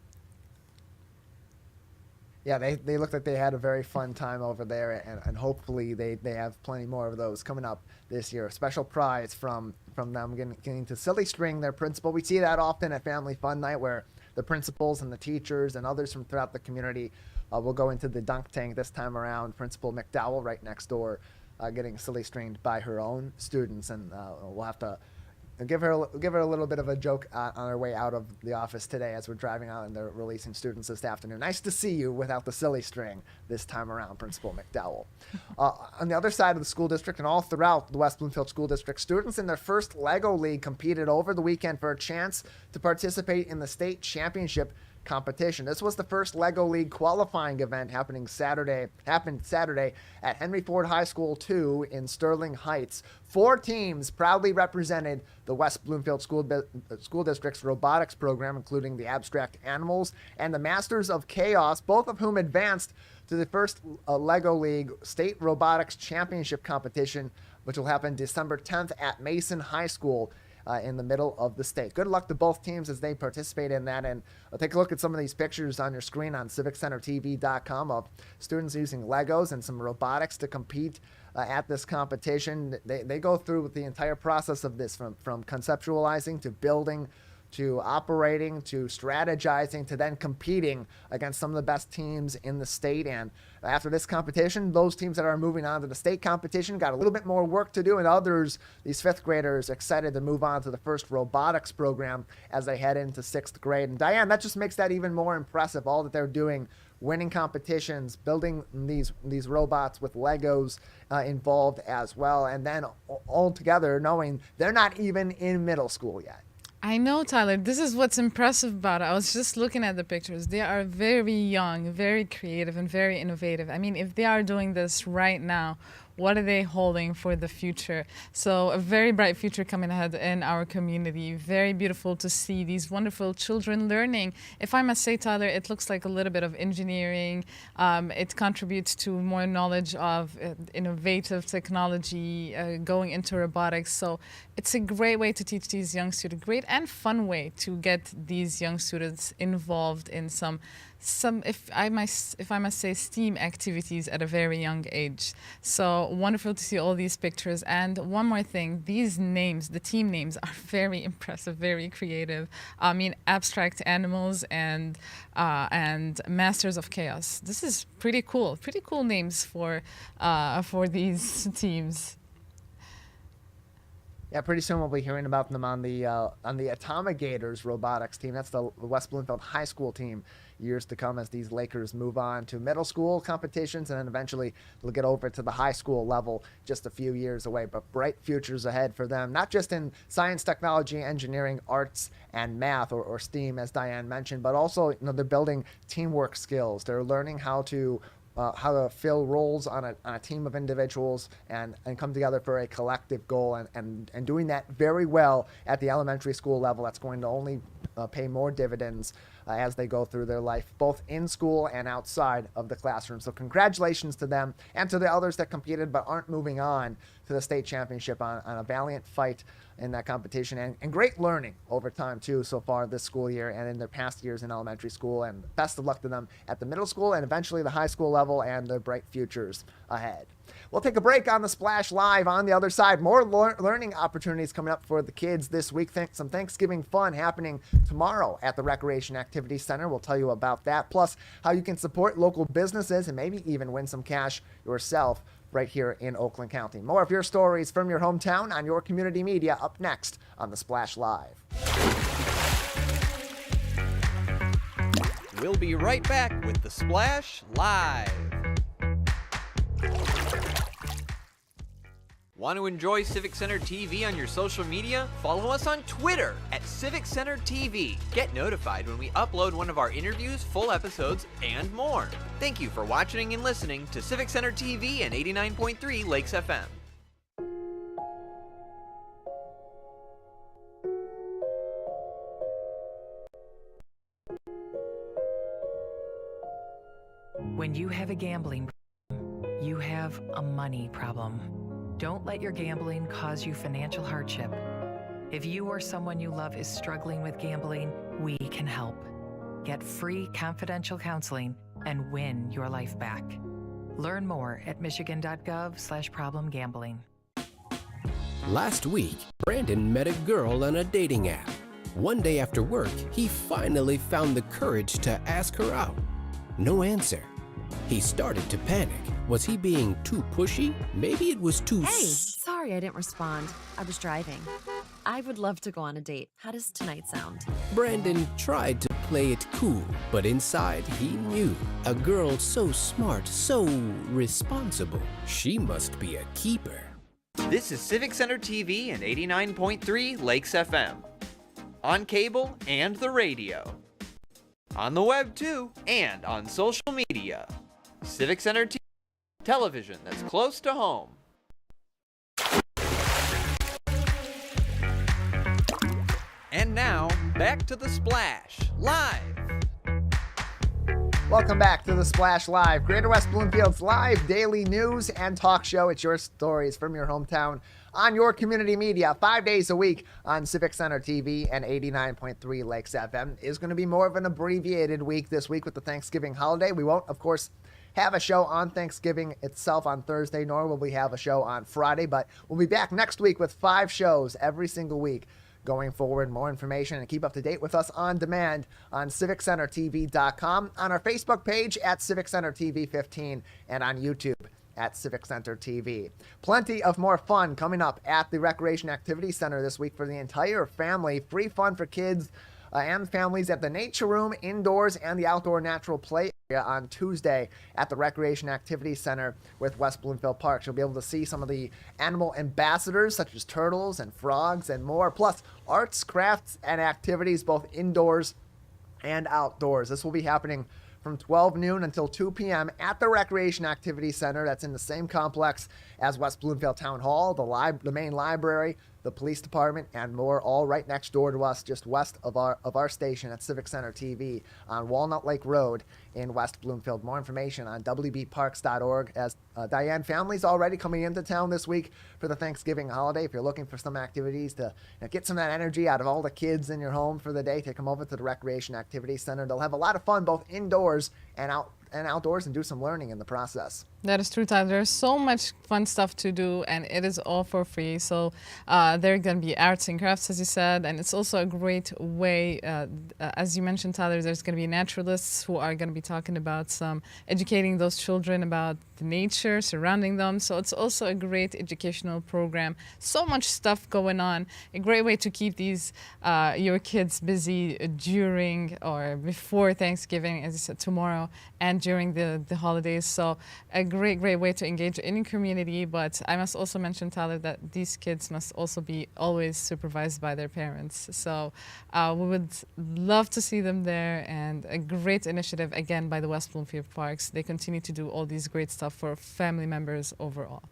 Yeah, they look like they had a very fun time over there, and hopefully they have plenty more of those coming up this year. A special prize from them getting to silly string their principal. We see that often at Family Fun Night, where the principals and the teachers and others from throughout the community will go into the dunk tank. This time around, Principal McDowell right next door getting silly stringed by her own students, and we'll have to give her a little bit of a joke on our way out of the office today as we're driving out and they're releasing students this afternoon. Nice to see you without the silly string this time around, Principal McDowell. On the other side of the school district and all throughout the West Bloomfield School District, students in their first LEGO League competed over the weekend for a chance to participate in the state championship competition. This was the first LEGO League qualifying event happened Saturday at Henry Ford High School 2 in Sterling Heights. 4 teams proudly represented the West Bloomfield School District's robotics program, including the Abstract Animals and the Masters of Chaos, both of whom advanced to the first LEGO League State Robotics Championship competition, which will happen December 10th at Mason High School in the middle of the state. Good luck to both teams as they participate in that, and take a look at some of these pictures on your screen on CivicCenterTV.com of students using Legos and some robotics to compete at this competition. They go through the entire process of this, from conceptualizing to building to operating to strategizing to then competing against some of the best teams in the state. And after this competition, those teams that are moving on to the state competition got a little bit more work to do, and others, these 5th graders, excited to move on to the first robotics program as they head into 6th grade. And Diane, that just makes that even more impressive, all that they're doing, winning competitions, building these robots with Legos involved as well, and then all together knowing they're not even in middle school yet. I know, Tyler. This is what's impressive about it. I was just looking at the pictures. They are very young, very creative, and very innovative. I mean, if they are doing this right now, what are they holding for the future. So a very bright future coming ahead in our community. Very beautiful to see these wonderful children learning. If I must say, Tyler, it looks like a little bit of engineering. It contributes to more knowledge of innovative technology, going into robotics. So it's a great way to teach these young students, great and fun way to get these young students involved in some if I must say, STEAM activities at a very young age. So wonderful to see all these pictures. And one more thing, these names, the team names, are very impressive, very creative. I mean, abstract animals and Masters of Chaos. This is pretty cool names for these teams. Yeah, pretty soon we'll be hearing about them on the Atomigators robotics team. That's the West Bloomfield High School team. Years to come as these Lakers move on to middle school competitions, and then eventually they'll get over to the high school level just a few years away. But bright futures ahead for them, not just in science, technology, engineering, arts, and math, or STEAM, as Dayan mentioned, but also they're building teamwork skills. They're learning how to fill roles on a team of individuals and come together for a collective goal, and doing that very well at the elementary school level. That's going to only pay more dividends as they go through their life, both in school and outside of the classroom. So congratulations to them and to the others that competed but aren't moving on to the state championship on a valiant fight in that competition, and great learning over time too so far this school year and in their past years in elementary school. And best of luck to them at the middle school and eventually the high school level, and their bright futures ahead. We'll take a break on the Splash Live. On the other side, more learning opportunities coming up for the kids this week. Some Thanksgiving fun happening tomorrow at the Recreation Activity Center. We'll tell you about that, plus how you can support local businesses and maybe even win some cash yourself right here in Oakland County. More of your stories from your hometown on your community media up next on the Splash Live. We'll be right back with the Splash Live. Want to enjoy Civic Center TV on your social media? Follow us on Twitter at Civic Center TV. Get notified when we upload one of our interviews, full episodes, and more. Thank you for watching and listening to Civic Center TV and 89.3 Lakes FM. When you have a gambling problem, you have a money problem. Don't let your gambling cause you financial hardship. If you or someone you love is struggling with gambling, we can help. Get free confidential counseling and win your life back. Learn more at michigan.gov/problemgambling. Last week, Brandon met a girl on a dating app. One day after work, he finally found the courage to ask her out. No answer. He started to panic. Was he being too pushy? Maybe it was too... Hey, sorry I didn't respond. I was driving. I would love to go on a date. How does tonight sound? Brandon tried to play it cool, but inside he knew. A girl so smart, so responsible. She must be a keeper. This is Civic Center TV and 89.3 Lakes FM. On cable and the radio. On the web too, and on social media. Civic Center TV, television that's close to home. And now, back to the Splash Live. Welcome back to the Splash Live, Greater West Bloomfield's live daily news and talk show. It's your stories from your hometown on your community media 5 days a week on Civic Center TV and 89.3 Lakes FM. Is going to be more of an abbreviated week this week with the Thanksgiving holiday. We won't, of course, have a show on Thanksgiving itself on Thursday, nor will we have a show on Friday, but we'll be back next week with 5 shows every single week going forward. More information and keep up to date with us on demand on civiccentertv.com, on our Facebook page at Civic Center TV 15, and on YouTube at Civic Center TV. Plenty of more fun coming up at the Recreation Activity Center this week for the entire family. Free fun for kids and families at the Nature Room, indoors, and the Outdoor Natural Play area on Tuesday at the Recreation Activity Center with West Bloomfield Parks. You'll be able to see some of the animal ambassadors such as turtles and frogs and more, plus arts, crafts, and activities both indoors and outdoors. This will be happening from 12 noon until 2 p.m. at the Recreation Activity Center. That's in the same complex as West Bloomfield Town Hall, the main library, the police department, and more, all right next door to us, just west of our station at Civic Center TV on Walnut Lake Road in West Bloomfield. More information on wbparks.org. As Dayan, families already coming into town this week for the Thanksgiving holiday. If you're looking for some activities to get some of that energy out of all the kids in your home for the day, take them over to the Recreation Activity Center. They'll have a lot of fun both indoors and outdoors, and do some learning in the process. That is true, Tyler. There's so much fun stuff to do, and it is all for free. So there are going to be arts and crafts, as you said, and it's also a great way, as you mentioned, Tyler, there's going to be naturalists who are going to be talking about educating those children about the nature surrounding them. So it's also a great educational program. So much stuff going on. A great way to keep your kids busy during or before Thanksgiving, as you said, tomorrow, and during the holidays. So a great way to engage in your community. But I must also mention, Tyler, that these kids must also be always supervised by their parents. So we would love to see them there, and a great initiative again by the West Bloomfield Parks. They continue to do all these great stuff for family members overall.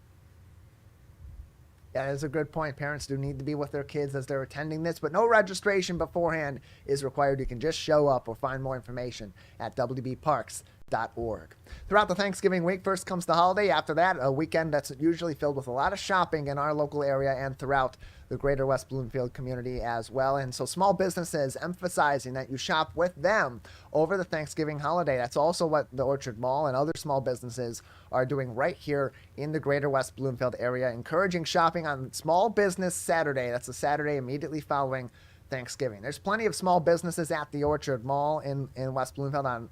Yeah, that's a good point. Parents do need to be with their kids as they're attending this, but no registration beforehand is required. You can just show up or find more information at wbparks.org. Throughout the Thanksgiving week, first comes the holiday. After that, a weekend that's usually filled with a lot of shopping in our local area and throughout the greater West Bloomfield community as well. And so small businesses emphasizing that you shop with them over the Thanksgiving holiday. That's also what the Orchard Mall and other small businesses are doing right here in the greater West Bloomfield area, encouraging shopping on Small Business Saturday. That's the Saturday immediately following Thanksgiving. There's plenty of small businesses at the Orchard Mall in West Bloomfield on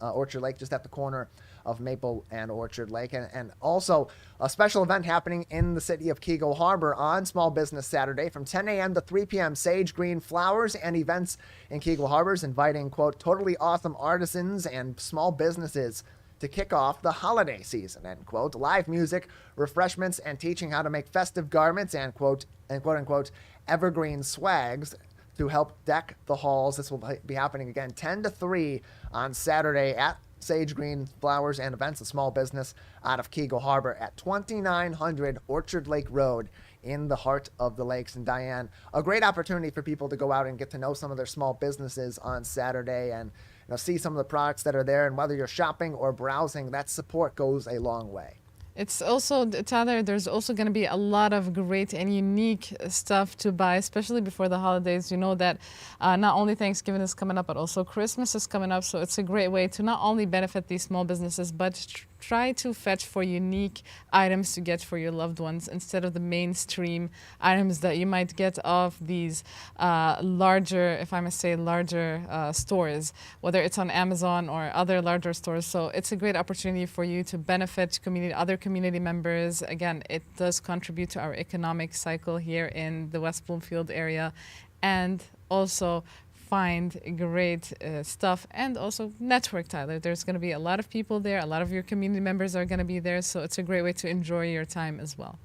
Orchard Lake, just at the corner of Maple and Orchard Lake, and also a special event happening in the city of Keego Harbor on Small Business Saturday from 10 a.m. to 3 p.m. Sage Green Flowers and events in Keego Harbor is inviting, quote, totally awesome artisans and small businesses to kick off the holiday season, end quote. Live music, refreshments, and teaching how to make festive garments and quote unquote evergreen swags to help deck the halls. This will be happening again 10 to 3 on Saturday at Sage Green Flowers and Events, a small business out of Keego Harbor at 2900 Orchard Lake Road in the heart of the lakes. And Dayan, a great opportunity for people to go out and get to know some of their small businesses on Saturday and see some of the products that are there. And whether you're shopping or browsing, that support goes a long way. It's also, Tyler, there's also going to be a lot of great and unique stuff to buy, especially before the holidays. You know that not only Thanksgiving is coming up, but also Christmas is coming up. So it's a great way to not only benefit these small businesses, but try to fetch for unique items to get for your loved ones instead of the mainstream items that you might get off these larger, if I must say, larger stores, whether it's on Amazon or other larger stores. So it's a great opportunity for you to benefit other community members. Again, it does contribute to our economic cycle here in the West Bloomfield area, and also find great stuff and also network, Tyler. There's going to be a lot of people there. A lot of your community members are going to be there. So it's a great way to enjoy your time as well.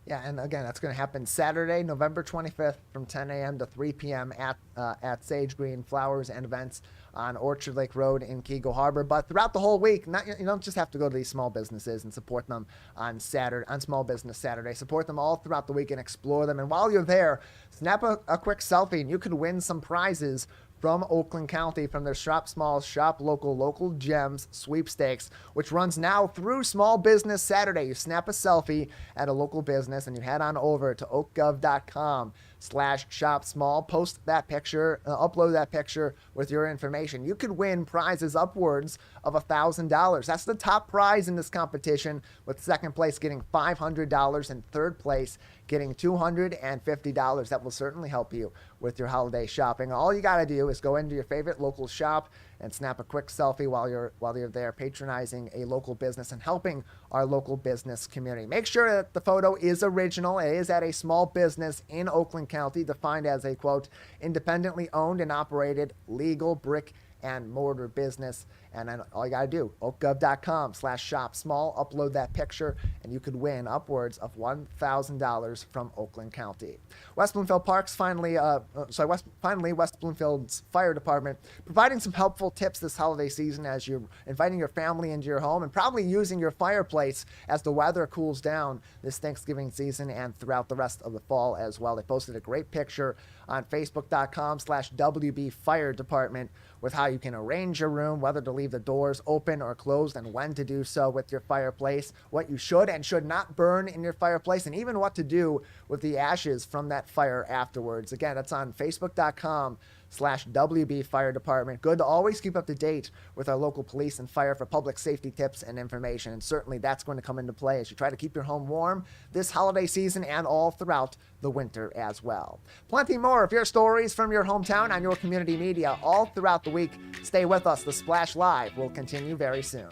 Yeah, and again, that's going to happen Saturday, November 25th from 10 a.m. to 3 p.m. at Sage Green Flowers and Events on Orchard Lake Road in Keego Harbor. But throughout the whole week, you don't just have to go to these small businesses and support them on Small Business Saturday. Support them all throughout the week and explore them. And while you're there, snap a quick selfie and you could win some prizes from Oakland County from their Shop Small, Shop Local Gems sweepstakes, which runs now through Small Business Saturday. You snap a selfie at a local business and you head on over to oakgov.com/shopsmall, post that picture, upload that picture with your information. You could win prizes upwards of $1,000. That's the top prize in this competition, with second place getting $500 and third place getting $250. That will certainly help you with your holiday shopping. All you got to do is go into your favorite local shop and snap a quick selfie while you're there, patronizing a local business and helping our local business community. Make sure that the photo is original. It is at a small business in Oakland County, defined as a, quote, independently owned and operated legal brick and mortar business, And then all you got to do, oakgov.com/shop-small, upload that picture, and you could win upwards of $1,000 from Oakland County. West Bloomfield Parks finally, West Bloomfield's fire department providing some helpful tips this holiday season as you're inviting your family into your home and probably using your fireplace as the weather cools down this Thanksgiving season and throughout the rest of the fall as well. They posted a great picture on Facebook.com/WB Fire Department with how you can arrange your room, whether to leave the doors open or closed, and when to do so with your fireplace, what you should and should not burn in your fireplace, and even what to do with the ashes from that fire afterwards. Again, that's on Facebook.com/WB Fire Department. Good to always keep up to date with our local police and fire for public safety tips and information, and certainly that's going to come into play as you try to keep your home warm this holiday season and all throughout the winter as well. Plenty more of your stories from your hometown on your community media all throughout the week. Stay with us. The Splash Live will continue very soon.